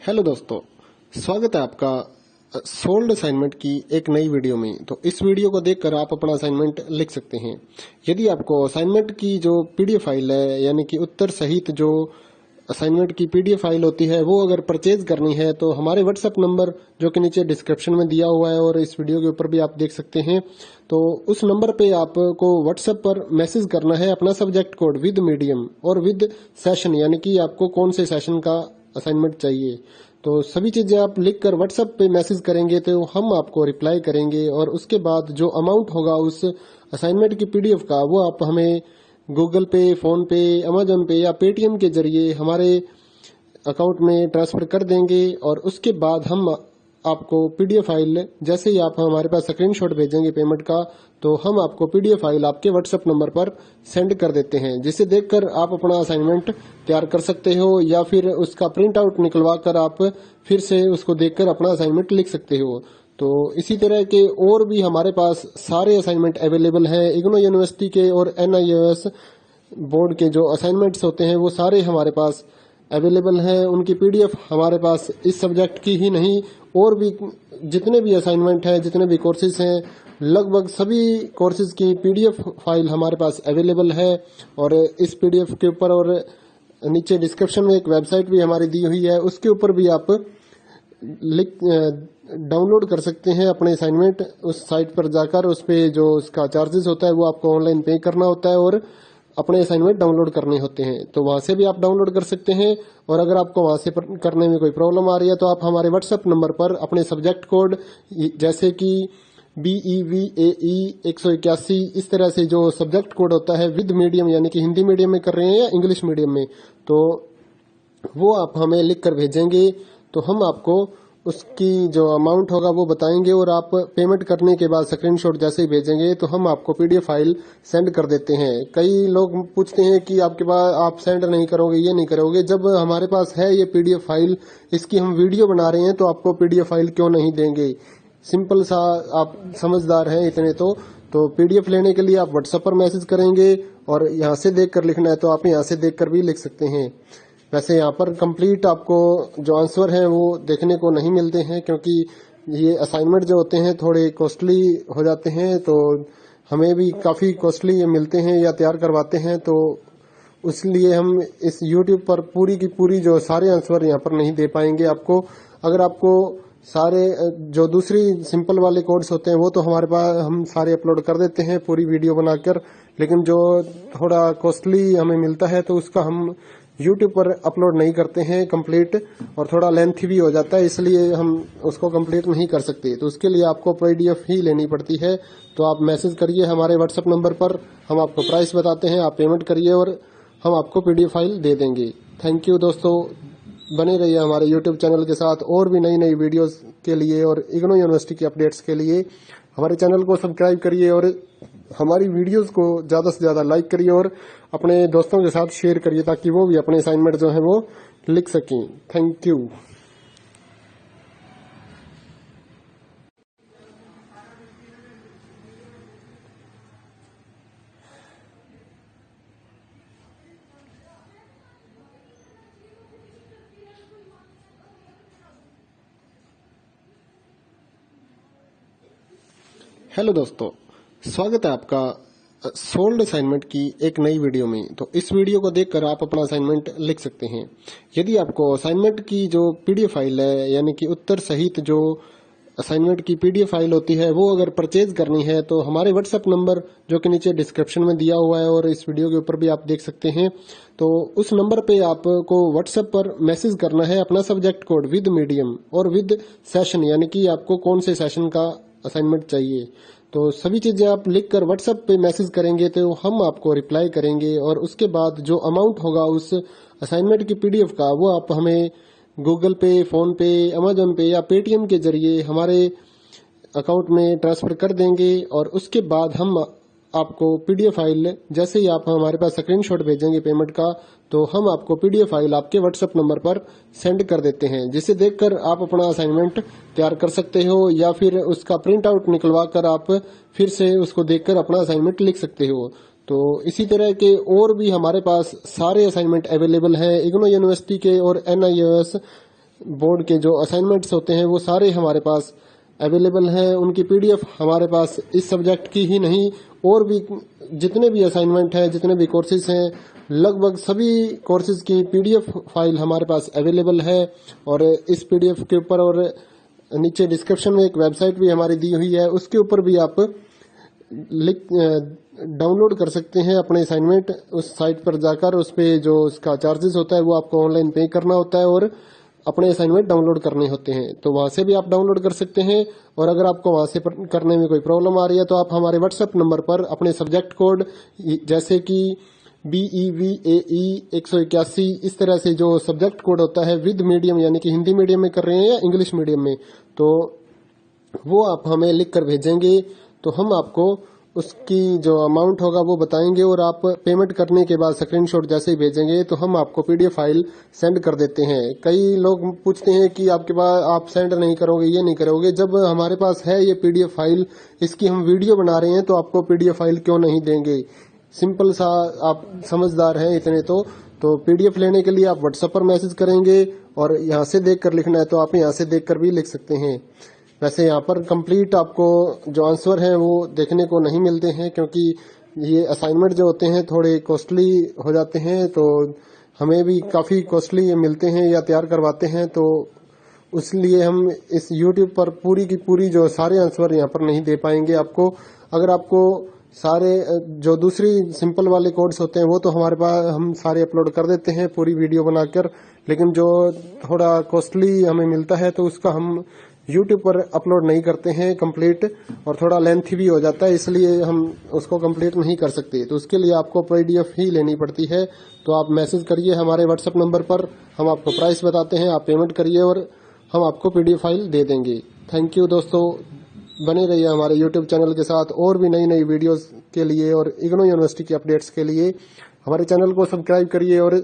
Hello दोस्तों, स्वागत है आपका सोल्ड असाइनमेंट की एक नई वीडियो में। तो इस वीडियो को देखकर आप अपना असाइनमेंट लिख सकते हैं। यदि आपको असाइनमेंट की जो पीडीएफ फाइल है, यानी कि उत्तर सहित जो असाइनमेंट की पीडीएफ फाइल होती है, वो अगर परचेज करनी है तो हमारे व्हाट्सएप नंबर जो कि नीचे डिस्क्रिप्शन में दिया हुआ है और इस वीडियो के ऊपर भी आप देख सकते हैं, तो उस नंबर पे आपको व्हाट्सएप पर मैसेज करना है अपना सब्जेक्ट कोड विद मीडियम और विद सेशन, यानी कि आपको कौन से सेशन का असाइनमेंट चाहिए। तो सभी चीजें आप लिखकर व्हाट्सएप पे मैसेज करेंगे तो हम आपको रिप्लाई करेंगे और उसके बाद जो अमाउंट होगा उस असाइनमेंट की पीडीएफ का, वो आप हमें गूगल पे, फोन पे, अमेजोन पे या पेटीएम के जरिए हमारे अकाउंट में ट्रांसफर कर देंगे। और उसके बाद हम आपको पीडीएफ फाइल, जैसे ही आप हमारे पास स्क्रीनशॉट भेजेंगे पेमेंट का, तो हम आपको पीडीएफ फाइल आपके व्हाट्सएप नंबर पर सेंड कर देते हैं, जिसे देखकर आप अपना असाइनमेंट तैयार कर सकते हो या फिर उसका प्रिंट आउट निकलवा कर आप फिर से उसको देखकर अपना असाइनमेंट लिख सकते हो। तो इसी तरह के और भी हमारे पास सारे असाइनमेंट अवेलेबल हैं। इग्नो यूनिवर्सिटी के और NIOS बोर्ड के जो असाइनमेंट्स होते हैं वो सारे हमारे पास अवेलेबल हैं। उनकी पीडीएफ हमारे पास इस सब्जेक्ट की ही नहीं, और भी जितने भी असाइनमेंट हैं, जितने भी कोर्सेज हैं, लगभग सभी कोर्सेज की पीडीएफ फाइल हमारे पास अवेलेबल है। और इस पीडीएफ के ऊपर और नीचे डिस्क्रिप्शन में एक वेबसाइट भी हमारी दी हुई है, उसके ऊपर भी आप डाउनलोड कर सकते हैं अपने असाइनमेंट। उस साइट पर जाकर उस पे जो उसका चार्जेस होता है वो आपको ऑनलाइन पे करना होता है और अपने असाइनमेंट डाउनलोड करने होते हैं, तो वहां से भी आप डाउनलोड कर सकते हैं। और अगर आपको वहां से करने में कोई प्रॉब्लम आ रही है तो आप हमारे व्हाट्सएप नंबर पर अपने सब्जेक्ट कोड, जैसे कि BEVAE 181, इस तरह से जो सब्जेक्ट कोड होता है विद मीडियम, यानी कि हिंदी मीडियम में कर रहे हैं या इंग्लिश मीडियम में, तो वो आप हमें लिख कर भेजेंगे तो हम आपको उसकी जो अमाउंट होगा वो बताएंगे। और आप पेमेंट करने के बाद स्क्रीनशॉट जैसे ही भेजेंगे तो हम आपको पीडीएफ फाइल सेंड कर देते हैं। कई लोग पूछते हैं कि आपके पास आप सेंड नहीं करोगे, ये नहीं करोगे। जब हमारे पास है ये पीडीएफ फाइल, इसकी हम वीडियो बना रहे हैं, तो आपको पीडीएफ फाइल क्यों नहीं देंगे। सिंपल सा, आप समझदार हैं इतने तो पीडीएफ लेने के लिए आप व्हाट्सएप पर मैसेज करेंगे और यहाँ से देख कर लिखना है तो आप यहाँ से देख कर भी लिख सकते हैं। वैसे यहाँ पर कंप्लीट आपको जो आंसर है वो देखने को नहीं मिलते हैं, क्योंकि ये असाइनमेंट जो होते हैं थोड़े कॉस्टली हो जाते हैं, तो हमें भी काफ़ी कॉस्टली मिलते हैं या तैयार करवाते हैं, तो इसलिए हम इस YouTube पर पूरी की पूरी जो सारे आंसर यहाँ पर नहीं दे पाएंगे आपको। अगर आपको सारे जो दूसरी सिंपल वाले कोड्स होते हैं वो तो हमारे पास हम सारे अपलोड कर देते हैं पूरी वीडियो बनाकर, लेकिन जो थोड़ा कॉस्टली हमें मिलता है तो उसका हम YouTube पर अपलोड नहीं करते हैं कंप्लीट, और थोड़ा लेंथी भी हो जाता है, इसलिए हम उसको कंप्लीट नहीं कर सकते। तो उसके लिए आपको पीडीएफ ही लेनी पड़ती है। तो आप मैसेज करिए हमारे व्हाट्सएप नंबर पर, हम आपको प्राइस बताते हैं, आप पेमेंट करिए और हम आपको पीडीएफ फाइल दे देंगे। थैंक यू दोस्तों, बने रहिए हमारे YouTube चैनल के साथ और भी नई नई वीडियोस के लिए और इग्नो यूनिवर्सिटी की अपडेट्स के लिए हमारे चैनल को सब्सक्राइब करिए और हमारी वीडियोस को ज़्यादा से ज़्यादा लाइक करिए और अपने दोस्तों के साथ शेयर करिए, ताकि वो भी अपने असाइनमेंट जो है वो लिख सकें। Thank you. हेलो दोस्तों, स्वागत है आपका सोल्ड असाइनमेंट की एक नई वीडियो में। तो इस वीडियो को देखकर आप अपना असाइनमेंट लिख सकते हैं। यदि आपको असाइनमेंट की जो पीडीएफ फाइल है, यानी कि उत्तर सहित जो असाइनमेंट की पीडीएफ फाइल होती है, वो अगर परचेज करनी है तो हमारे व्हाट्सएप नंबर जो कि नीचे डिस्क्रिप्शन में दिया हुआ है और इस वीडियो के ऊपर भी आप देख सकते हैं, तो उस नंबर पे आपको व्हाट्सएप पर मैसेज करना है अपना सब्जेक्ट कोड विद मीडियम और विद सेशन, यानी कि आपको कौन से सेशन का असाइनमेंट चाहिए। तो सभी चीजें आप लिखकर व्हाट्सएप पे मैसेज करेंगे तो हम आपको रिप्लाई करेंगे और उसके बाद जो अमाउंट होगा उस असाइनमेंट की पीडीएफ का, वो आप हमें गूगल पे, फोन पे, अमेजोन पे या पेटीएम के जरिए हमारे अकाउंट में ट्रांसफर कर देंगे। और उसके बाद हम आपको पीडीएफ फाइल, जैसे ही आप हमारे पास स्क्रीनशॉट भेजेंगे पेमेंट का, तो हम आपको पीडीएफ फाइल आपके व्हाट्सएप नंबर पर सेंड कर देते हैं, जिसे देखकर आप अपना असाइनमेंट तैयार कर सकते हो या फिर उसका प्रिंट आउट निकलवा कर आप फिर से उसको देखकर अपना असाइनमेंट लिख सकते हो। तो इसी तरह के और भी हमारे पास सारे असाइनमेंट अवेलेबल हैं। इग्नो यूनिवर्सिटी के और NIOS बोर्ड के जो असाइनमेंट्स होते हैं वो सारे हमारे पास अवेलेबल हैं। उनकी पीडीएफ हमारे पास इस सब्जेक्ट की ही नहीं और भी जितने भी असाइनमेंट हैं, जितने भी कोर्सेज हैं, लगभग सभी कोर्सेज की पीडीएफ फाइल हमारे पास अवेलेबल है। और इस पीडीएफ के ऊपर और नीचे डिस्क्रिप्शन में एक वेबसाइट भी हमारी दी हुई है, उसके ऊपर भी आप डाउनलोड कर सकते हैं अपने असाइनमेंट। उस साइट पर जाकर उस पे जो उसका चार्जेस होता है वो आपको ऑनलाइन पे करना होता है और अपने असाइनमेंट डाउनलोड करने होते हैं, तो वहां से भी आप डाउनलोड कर सकते हैं। और अगर आपको वहां से करने में कोई प्रॉब्लम आ रही है तो आप हमारे व्हाट्सएप नंबर पर अपने सब्जेक्ट कोड जैसे कि BEVAE 181 इस तरह से जो सब्जेक्ट कोड होता है विद मीडियम यानी कि हिंदी मीडियम में कर रहे हैं या इंग्लिश मीडियम में, तो वो आप हमें लिख कर भेजेंगे तो हम आपको उसकी जो अमाउंट होगा वो बताएंगे और आप पेमेंट करने के बाद स्क्रीनशॉट जैसे ही भेजेंगे तो हम आपको पीडीएफ फाइल सेंड कर देते हैं। कई लोग पूछते हैं कि आपके पास आप सेंड नहीं करोगे, ये नहीं करोगे। जब हमारे पास है ये पीडीएफ फाइल, इसकी हम वीडियो बना रहे हैं तो आपको पीडीएफ फाइल क्यों नहीं देंगे। सिंपल सा, आप समझदार हैं इतने तो पीडीएफ लेने के लिए आप व्हाट्सएप पर मैसेज करेंगे और यहाँ से देख कर लिखना है तो आप यहाँ से देख कर भी लिख सकते हैं। वैसे यहाँ पर कंप्लीट आपको जो आंसर हैं वो देखने को नहीं मिलते हैं क्योंकि ये असाइनमेंट जो होते हैं थोड़े कॉस्टली हो जाते हैं, तो हमें भी काफ़ी कॉस्टली मिलते हैं या तैयार करवाते हैं, तो इसलिए हम इस YouTube पर पूरी की पूरी जो सारे आंसर यहाँ पर नहीं दे पाएंगे आपको। अगर आपको सारे जो दूसरी सिंपल वाले कोड्स होते हैं वो तो हमारे पास हम सारे अपलोड कर देते हैं पूरी वीडियो बनाकर, लेकिन जो थोड़ा कॉस्टली हमें मिलता है तो उसका हम YouTube पर अपलोड नहीं करते हैं कंप्लीट, और थोड़ा लेंथी भी हो जाता है, इसलिए हम उसको कंप्लीट नहीं कर सकते। तो उसके लिए आपको पीडीएफ ही लेनी पड़ती है। तो आप मैसेज करिए हमारे व्हाट्सएप नंबर पर, हम आपको प्राइस बताते हैं, आप पेमेंट करिए और हम आपको पीडीएफ फाइल दे देंगे। थैंक यू दोस्तों, बने रहिए हमारे YouTube चैनल के साथ और भी नई नई वीडियोस के लिए और इग्नो यूनिवर्सिटी की अपडेट्स के लिए हमारे चैनल को सब्सक्राइब करिए और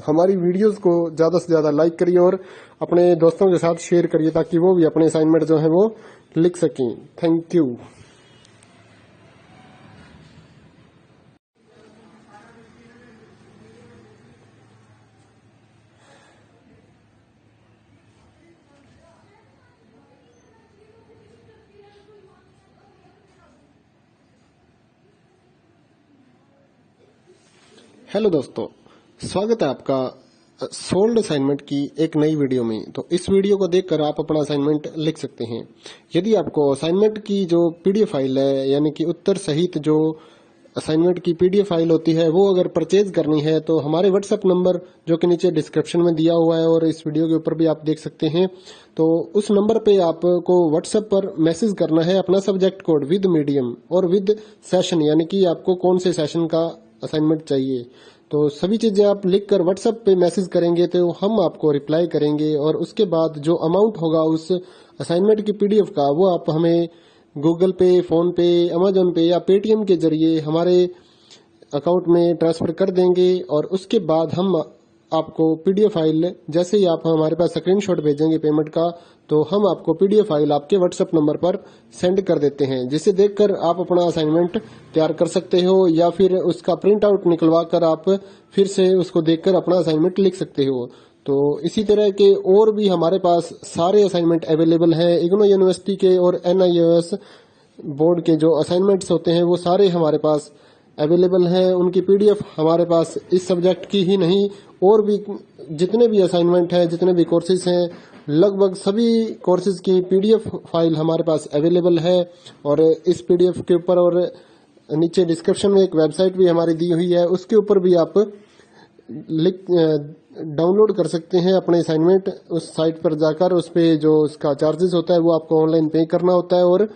हमारी वीडियोस को ज़्यादा से ज़्यादा लाइक करिए और अपने दोस्तों के साथ शेयर करिए ताकि वो भी अपने असाइनमेंट जो है वो लिख सकें। Thank you. हेलो दोस्तों, स्वागत है आपका सोल्ड असाइनमेंट की एक नई वीडियो में। तो इस वीडियो को देखकर आप अपना असाइनमेंट लिख सकते हैं। यदि आपको असाइनमेंट की जो पीडीएफ फाइल है यानी कि उत्तर सहित जो असाइनमेंट की पीडीएफ फाइल होती है वो अगर परचेज करनी है तो हमारे व्हाट्सएप नंबर जो कि नीचे डिस्क्रिप्शन में दिया हुआ है और इस वीडियो के ऊपर भी आप देख सकते हैं, तो उस नंबर पे आपको व्हाट्सएप पर मैसेज करना है अपना सब्जेक्ट कोड विद मीडियम और विद सेशन यानी कि आपको कौन से सेशन का असाइनमेंट चाहिए। तो सभी चीजें आप लिखकर व्हाट्सएप पे मैसेज करेंगे तो हम आपको रिप्लाई करेंगे और उसके बाद जो अमाउंट होगा उस असाइनमेंट की पीडीएफ का वो आप हमें गूगल पे, फोन पे, अमेजोन पे या पेटीएम के जरिए हमारे अकाउंट में ट्रांसफर कर देंगे। और उसके बाद हम आपको पीडीएफ फाइल जैसे ही आप हमारे पास स्क्रीनशॉट भेजेंगे पेमेंट का, तो हम आपको पीडीएफ फाइल आपके व्हाट्सएप नंबर पर सेंड कर देते हैं, जिसे देखकर आप अपना असाइनमेंट तैयार कर सकते हो या फिर उसका प्रिंट आउट निकलवा कर आप फिर से उसको देखकर अपना असाइनमेंट लिख सकते हो। तो इसी तरह के और भी हमारे पास सारे असाइनमेंट अवेलेबल हैं। इग्नो यूनिवर्सिटी के और NIOS बोर्ड के जो असाइनमेंट्स होते हैं वो सारे हमारे पास अवेलेबल हैं। उनकी पीडीएफ हमारे पास इस सब्जेक्ट की ही नहीं और भी जितने भी असाइनमेंट हैं, जितने भी कोर्सेज हैं, लगभग सभी कोर्सेज की पीडीएफ फाइल हमारे पास अवेलेबल है। और इस पीडीएफ के ऊपर और नीचे डिस्क्रिप्शन में एक वेबसाइट भी हमारी दी हुई है, उसके ऊपर भी आप डाउनलोड कर सकते हैं अपने असाइनमेंट। उस साइट पर जाकर उस पे जो उसका चार्जेस होता है वो आपको ऑनलाइन पे करना होता है और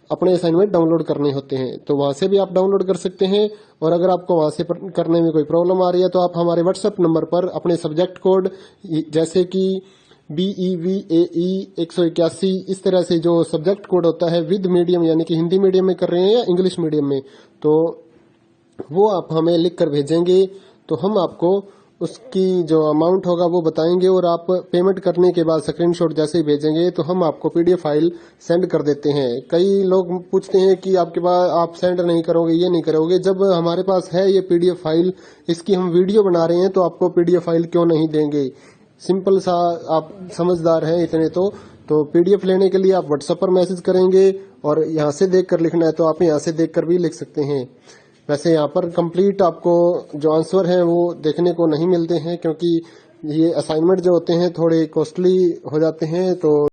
अपने असाइनमेंट डाउनलोड करने होते हैं, तो वहां से भी आप डाउनलोड कर सकते हैं। और अगर आपको वहां से करने में कोई प्रॉब्लम आ रही है तो आप हमारे व्हाट्सएप नंबर पर अपने सब्जेक्ट कोड जैसे कि BEVAE 181 इस तरह से जो सब्जेक्ट कोड होता है विद मीडियम यानी कि हिंदी मीडियम में कर रहे हैं या इंग्लिश मीडियम में, तो वो आप हमें लिख कर भेजेंगे तो हम आपको उसकी जो अमाउंट होगा वो बताएंगे और आप पेमेंट करने के बाद स्क्रीनशॉट जैसे ही भेजेंगे तो हम आपको पीडीएफ फाइल सेंड कर देते हैं। कई लोग पूछते हैं कि आपके पास आप सेंड नहीं करोगे, ये नहीं करोगे। जब हमारे पास है ये पीडीएफ फाइल, इसकी हम वीडियो बना रहे हैं तो आपको पीडीएफ फाइल क्यों नहीं देंगे। सिंपल सा, आप समझदार हैं इतने तो पीडीएफ लेने के लिए आप व्हाट्सएप पर मैसेज करेंगे और यहाँ से देख कर लिखना है तो आप यहाँ से देख कर भी लिख सकते हैं। वैसे यहाँ पर कंप्लीट आपको जो आंसर है वो देखने को नहीं मिलते हैं, क्योंकि ये असाइनमेंट जो होते हैं थोड़े कॉस्टली हो जाते हैं। तो